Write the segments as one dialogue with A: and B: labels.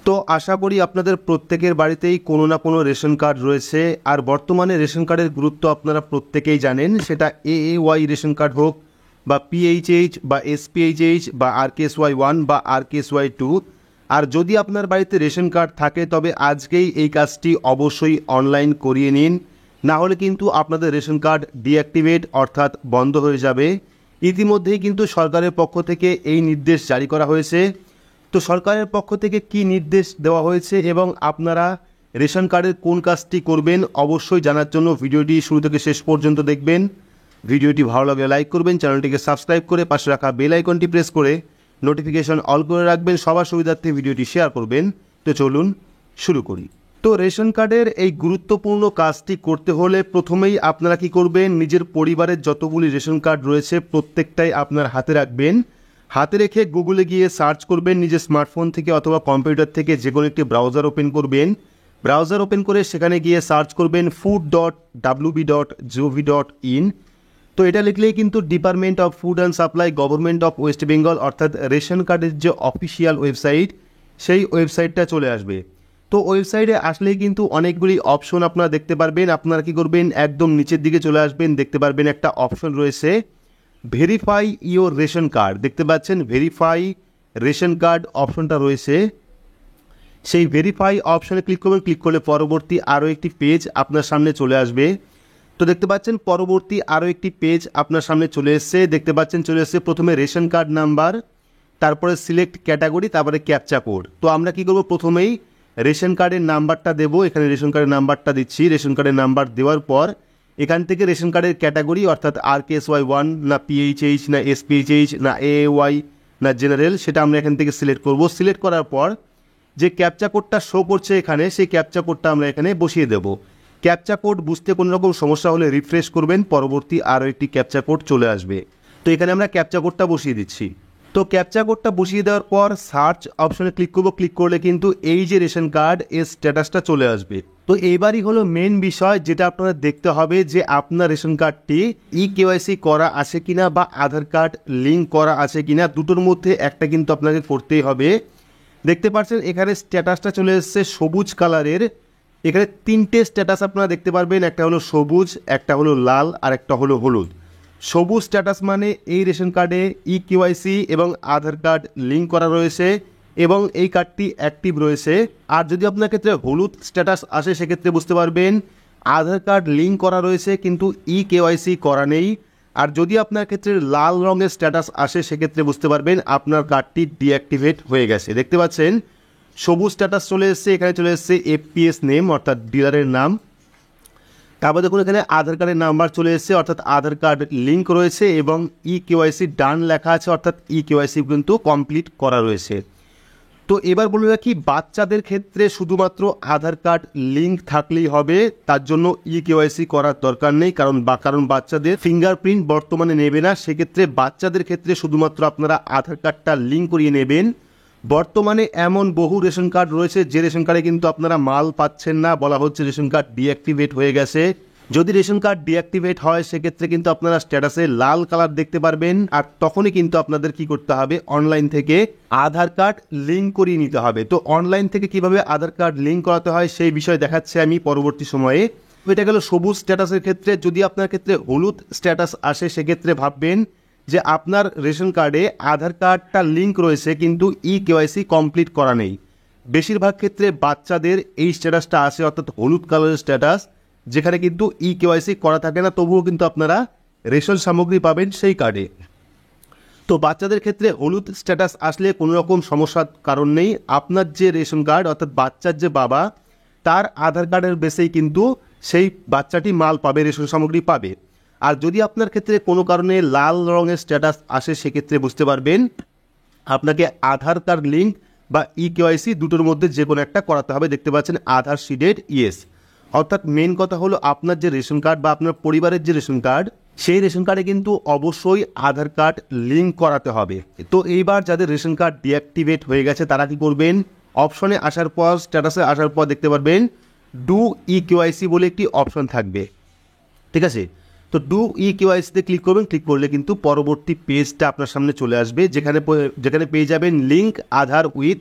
A: তো আশা করি আপনাদের প্রত্যেকের বাড়িতেই কোনো না কোনো রেশন কার্ড রয়েছে। আর বর্তমানে রেশন কার্ডের গুরুত্ব আপনারা প্রত্যেকেই জানেন, সেটা AAY রেশন কার্ড হোক বা PHH বা SPHH বা RKSY 1 বা RKSY 2। আর যদি আপনার বাড়িতে রেশন কার্ড থাকে তবে আজকেই এই কাজটি অবশ্যই অনলাইন করিয়ে নিন, না হলে কিন্তু আপনাদের রেশন কার্ড ডিঅ্যাক্টিভেট অর্থাৎ বন্ধ হয়ে যাবে। ইতিমধ্যেই কিন্তু সরকারের পক্ষ থেকে এই নির্দেশ জারি করা হয়েছে। তো সরকারের পক্ষ থেকে কি নির্দেশ দেওয়া হয়েছে এবং আপনারা রেশন কার্ডের কোন কাজটি করবেন অবশ্যই জানার জন্য ভিডিওটি শুরু থেকে শেষ পর্যন্ত দেখবেন। ভিডিওটি ভালো লাগলে লাইক করবেন, চ্যানেলটিকে সাবস্ক্রাইব করে পাশে রাখা বেল আইকনটি প্রেস করে নোটিফিকেশন অল করে রাখবেন, সবার সুবিধার্থে ভিডিওটি শেয়ার করবেন। তো চলুন শুরু করি। তো রেশন কার্ডের এই গুরুত্বপূর্ণ কাজটি করতে হলে প্রথমেই আপনারা কি করবেন, নিজের পরিবারের যতগুলি রেশন কার্ড রয়েছে প্রত্যেকটাই আপনার হাতে রাখবেন। হাতে রেখে গুগলে গিয়ে সার্চ করবেন, নিজের স্মার্টফোন থেকে অথবা কম্পিউটার থেকে যে কোনো একটি ব্রাউজার ওপেন করবেন। ব্রাউজার ওপেন করে সেখানে গিয়ে সার্চ করবেন food.wb.gov.in। তো এটা লিখলেই কিন্তু department of food and supply government of West Bengal অর্থাৎ রেশন কার্ডের যে অফিসিয়াল ওয়েবসাইট সেই ওয়েবসাইটটা চলে আসবে। তো ওয়েবসাইটে আসলেই কিন্তু অনেকগুলি অপশন আপনারা দেখতে পারবেন। আপনারা কি করবেন, একদম নিচের দিকে চলে আসবেন, দেখতে পারবেন একটা অপশন রয়েছে ভেরিফাই ইওর রেশন কার্ড। দেখতে পাচ্ছেন ভেরিফাই রেশন কার্ড অপশনটা রয়েছে, সেই ভেরিফাই অপশনে ক্লিক করবেন। ক্লিক করলে পরবর্তী আরও একটি পেজ আপনার সামনে চলে আসবে। তো দেখতে পাচ্ছেন পরবর্তী আরও একটি পেজ আপনার সামনে চলে এসছে। দেখতে পাচ্ছেন চলে এসছে প্রথমে রেশন কার্ড নাম্বার, তারপরে সিলেক্ট ক্যাটাগরি, তারপরে ক্যাপচা কোড। তো আমরা কি করব, প্রথমেই রেশন কার্ডের নাম্বারটা দেবো। এখানে রেশন কার্ডের নাম্বারটা দিচ্ছি। রেশন কার্ডের নাম্বার দেওয়ার পর এখান থেকে রেশন কার্ডের ক্যাটাগরি অর্থাৎ RKSY 1 না PHH না SPHH না AAY না জেনারেল, সেটা আমরা এখান থেকে সিলেক্ট করব। সিলেক্ট করার পর যে ক্যাপচা কোডটা শো করছে এখানে, সেই ক্যাপচা কোডটা আমরা এখানে বসিয়ে দেব। ক্যাপচা কোড বুঝতে কোনো রকম সমস্যা হলে রিফ্রেশ করবেন, পরবর্তী আরও একটি ক্যাপচা কোড চলে আসবে। তো এখানে আমরা ক্যাপচা কোডটা বসিয়ে দিচ্ছি। তো ক্যাপচা কোডটা বসিয়ে দেওয়ার পর সার্চ অপশনে ক্লিক করব। ক্লিক করলে কিন্তু এই যে রেশন কার্ড এর স্ট্যাটাসটা চলে আসবে। তো এইবারই হলো মেন বিষয়, যেটা আপনারা দেখতে হবে যে আপনার রেশন কার্ডটি KYC করা আছে কিনা বা আধার কার্ড লিঙ্ক করা আছে কিনা, দুটোর মধ্যে একটা কিন্তু আপনাকে করতেই হবে। দেখতে পাচ্ছেন এখানে স্ট্যাটাসটা চলে এসছে সবুজ কালারের। এখানে তিনটে স্ট্যাটাস আপনারা দেখতে পারবেন, একটা হলো সবুজ, একটা হলো লাল আর একটা হলো হলুদ। সবুজ স্ট্যাটাস মানে এই রেশন কার্ডে KYC এবং আধার কার্ড লিঙ্ক করা রয়েছে এবং এই কার্ডটি অ্যাক্টিভ রয়েছে। আর যদি আপনার ক্ষেত্রে হলুদ স্ট্যাটাস আসে সেক্ষেত্রে বুঝতে পারবেন আধার কার্ড লিঙ্ক করা রয়েছে কিন্তু KYC করা নেই। আর যদি আপনার ক্ষেত্রে লাল রঙের স্ট্যাটাস আসে সেক্ষেত্রে বুঝতে পারবেন আপনার কার্ডটি ডিঅ্যাক্টিভেট হয়ে গেছে। দেখতে পাচ্ছেন সবুজ স্ট্যাটাস চলে এসছে, এখানে চলে এসছে FPS নেম অর্থাৎ ডিলারের নাম। তারপর দেখুন এখানে আধার কার্ডের নাম্বার চলে এসছে অর্থাৎ আধার কার্ড লিঙ্ক রয়েছে এবং KYC ডান লেখা আছে অর্থাৎ KYC কিন্তু কমপ্লিট করা রয়েছে। তো এবার বলে রাখি, বাচ্চাদের ক্ষেত্রে শুধুমাত্র আধার কার্ড লিঙ্ক থাকলেই হবে, তার জন্য KYC করার দরকার নেই, কারণ বাচ্চাদের ফিঙ্গারপ্রিন্ট বর্তমানে নেবে না। সেক্ষেত্রে বাচ্চাদের ক্ষেত্রে শুধুমাত্র আপনারা আধার কার্ডটা লিঙ্ক করিয়ে নেবেন। বর্তমানে এমন বহু রেশন কার্ড রয়েছে যে রেশন কার্ডে কিন্তু আপনারা মাল পাচ্ছেন না, বলা হচ্ছে রেশন কার্ড ডিঅ্যাক্টিভেট হয়ে গেছে। যদি রেশন কার্ড ডিঅ্যাক্টিভেট হয় সেক্ষেত্রে কিন্তু আপনারা স্ট্যাটাসে লাল কালার দেখতে পারবেন। আর তখনই কিন্তু আপনাদের কি করতে হবে, অনলাইন থেকে আধার কার্ড লিঙ্ক করিয়ে নিতে হবে। তো অনলাইন থেকে কিভাবে আধার কার্ড লিঙ্ক করাতে হয় সেই বিষয়ে দেখাচ্ছে আমি পরবর্তী সময়ে। এটা গেল সবুজ স্ট্যাটাসের ক্ষেত্রে। যদি আপনার ক্ষেত্রে হলুদ স্ট্যাটাস আসে সেক্ষেত্রে ভাববেন যে আপনার রেশন কার্ডে আধার কার্ডটা লিঙ্ক রয়েছে কিন্তু KYC কমপ্লিট করা নেই। বেশিরভাগ ক্ষেত্রে বাচ্চাদের এই স্ট্যাটাসটা আসে অর্থাৎ হলুদ কালারের স্ট্যাটাস, যেখানে কিন্তু KYC করা থাকে না, তবুও কিন্তু আপনারা রেশন সামগ্রী পাবেন সেই কার্ডে। তো বাচ্চাদের ক্ষেত্রে হলুদ স্ট্যাটাস আসলে কোনো রকম সমস্যার কারণ নেই। আপনার যে রেশন কার্ড অর্থাৎ বাচ্চার যে বাবা, তার আধার কার্ডের বেসেই কিন্তু সেই বাচ্চাটি মাল পাবে, রেশন সামগ্রী পাবে। আর যদি আপনার ক্ষেত্রে কোনো কারণে লাল রঙের স্ট্যাটাস আসে সেক্ষেত্রে বুঝতে পারবেন আপনাকে আধার কার্ড লিঙ্ক বা KYC দুটোর মধ্যে যে কোনো একটা করাতে হবে। দেখতে পাচ্ছেন আধার সিডেড ইয়েস, অর্থাৎ মেন কথা হলো আপনার যে রেশন কার্ড বা আপনার পরিবারের যে রেশন কার্ড, সেই রেশন কার্ডে কিন্তু অবশ্যই আধার কার্ড লিঙ্ক করাতে হবে। তো এইবার যাদের রেশন কার্ড ডিঅ্যাক্টিভেট হয়ে গেছে তারা কি করবেন, অপশনে আসার পর স্ট্যাটাসে আসার পর দেখতে পারবেন ডু KYC বলে একটি অপশন থাকবে, ঠিক আছে। তো ডু KYCতে ক্লিক করবেন। ক্লিক করলে কিন্তু পরবর্তী পেজটা আপনার সামনে চলে আসবে, যেখানে পেয়ে যাবেন link Aadhaar with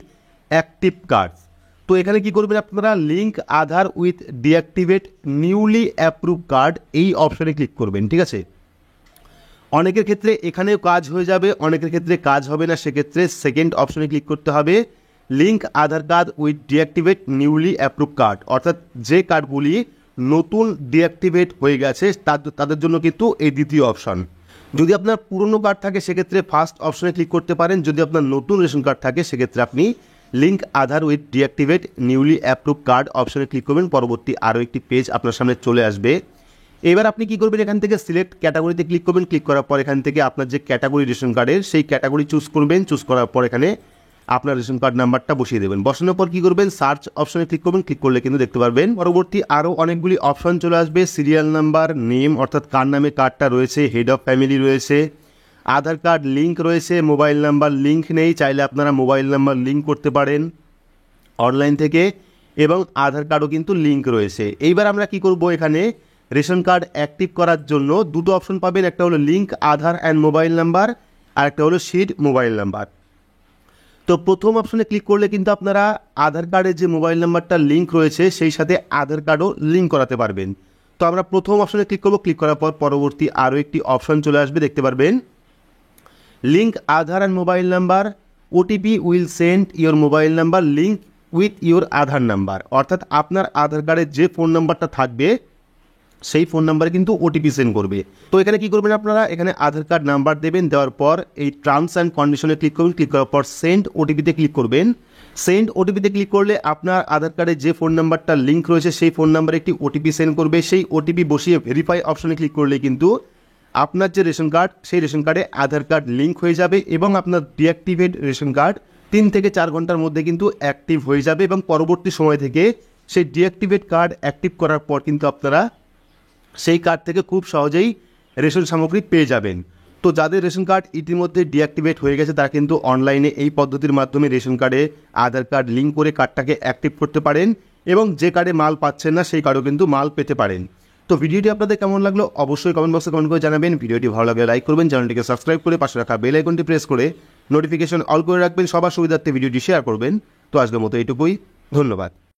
A: active cards. তো এখানে কি করবেন আপনারা, link Aadhaar with deactivate newly approve card এই অপশানে ক্লিক করবেন। ঠিক আছে, অনেকের ক্ষেত্রে এখানেও কাজ হয়ে যাবে, অনেকের ক্ষেত্রে কাজ হবে না, সেক্ষেত্রে সেকেন্ড অপশানে ক্লিক করতে হবে, link Aadhaar card with deactivate newly approve card, অর্থাৎ যে কার্ডগুলি নতুন ডিঅ্যাক্টিভেট হয়ে গেছে তাদের জন্য কিন্তু এই দ্বিতীয় অপশান। যদি আপনার পুরনো কার্ড থাকে সেক্ষেত্রে ফার্স্ট অপশানে ক্লিক করতে পারেন, যদি আপনার নতুন রেশন কার্ড থাকে সেক্ষেত্রে আপনি link Aadhaar with deactivate newly approve card অপশানে ক্লিক করবেন। পরবর্তী আরও একটি পেজ আপনার সামনে চলে আসবে। এবার আপনি কি করবেন, এখান থেকে সিলেক্ট ক্যাটাগরিতে ক্লিক করবেন। ক্লিক করার পর এখান থেকে আপনার যে ক্যাটাগরি রেশন কার্ডের সেই ক্যাটাগরি চুজ করবেন। চুজ করার পর এখানে আপনার রেশন কার্ড নাম্বারটা বসিয়ে দেবেন। বসানোর পর কী করবেন, সার্চ অপশনে ক্লিক করবেন। ক্লিক করলে কিন্তু দেখতে পারবেন পরবর্তী আরও অনেকগুলি অপশন চলে আসবে। সিরিয়াল নাম্বার, নেম অর্থাৎ কার নামে কার্ডটা রয়েছে, হেড অফ ফ্যামিলি রয়েছে, আধার কার্ড লিঙ্ক রয়েছে, মোবাইল নাম্বার লিঙ্ক নেই, চাইলে আপনারা মোবাইল নাম্বার লিঙ্ক করতে পারেন অনলাইন থেকে, এবং আধার কার্ডও কিন্তু লিঙ্ক রয়েছে। এইবার আমরা কি করব, এখানে রেশন কার্ড অ্যাক্টিভ করার জন্য দুটো অপশন পাবেন, একটা হলো link Aadhaar and mobile number, আর একটা হলো সিড মোবাইল নাম্বার। তো প্রথম অপশনে ক্লিক করলে কিন্তু আপনারা আধার কার্ডের যে মোবাইল নাম্বারটা লিঙ্ক রয়েছে সেই সাথে আধার কার্ডও লিঙ্ক করাতে পারবেন। তো আমরা প্রথম অপশনে ক্লিক করব। ক্লিক করার পর পরবর্তী আরও একটি অপশন চলে আসবে, দেখতে পারবেন link Aadhaar and mobile number, OTP will send your mobile number link with your Aadhaar number, অর্থাৎ আপনার আধার কার্ডের যে ফোন নাম্বারটা থাকবে সেই ফোন নাম্বারে কিন্তু ওটিপি সেন্ড করবে। তো এখানে কি করবেন আপনারা, এখানে আধার কার্ড নাম্বার দেবেন, দেওয়ার পর এই টার্মস অ্যান্ড কন্ডিশনে ক্লিক করবেন। ক্লিক করার পর সেন্ড ওটিপিতে ক্লিক করবেন। সেন্ড ওটিপিতে ক্লিক করলে আপনার আধার কার্ডে যে ফোন নাম্বারটা লিঙ্ক রয়েছে সেই ফোন নাম্বারে একটি ওটিপি সেন্ড করবে। সেই ওটিপি বসিয়ে ভেরিফাই অপশনে ক্লিক করলে কিন্তু আপনার যে রেশন কার্ড সেই রেশন কার্ডে আধার কার্ড লিঙ্ক হয়ে যাবে এবং আপনার ডিঅ্যাক্টিভেট রেশন কার্ড 3 থেকে 4 ঘন্টার মধ্যে কিন্তু অ্যাক্টিভ হয়ে যাবে, এবং পরবর্তী সময় থেকে সেই ডিঅ্যাক্টিভেট কার্ড অ্যাক্টিভ করার পর কিন্তু আপনারা সেই কার্ড থেকে খুব সহজেই রেশন সামগ্রী পেয়ে যাবেন। তো যাদের রেশন কার্ড ইতিমধ্যে ডিঅ্যাক্টিভেট হয়ে গেছে তারা কিন্তু অনলাইনে এই পদ্ধতির মাধ্যমে রেশন কার্ডে আধার কার্ড লিঙ্ক করে কার্ডটাকে অ্যাক্টিভ করতে পারেন, এবং যে কার্ডে মাল পাচ্ছেন না সেই কার্ডও কিন্তু মাল পেতে পারেন। তো ভিডিওটি আপনাদের কেমন লাগলো অবশ্যই কমেন্ট বক্সে কমেন্ট করে জানাবেন। ভিডিওটি ভালো লাগলে লাইক করবেন, চ্যানেলটিকে সাবস্ক্রাইব করে পাশে রাখা বেল আইকনটি প্রেস করে নোটিফিকেশন অল করে রাখবেন, সবার সুবিধার্থে ভিডিওটি শেয়ার করবেন। তো আজকের মতো এইটুকুই, ধন্যবাদ।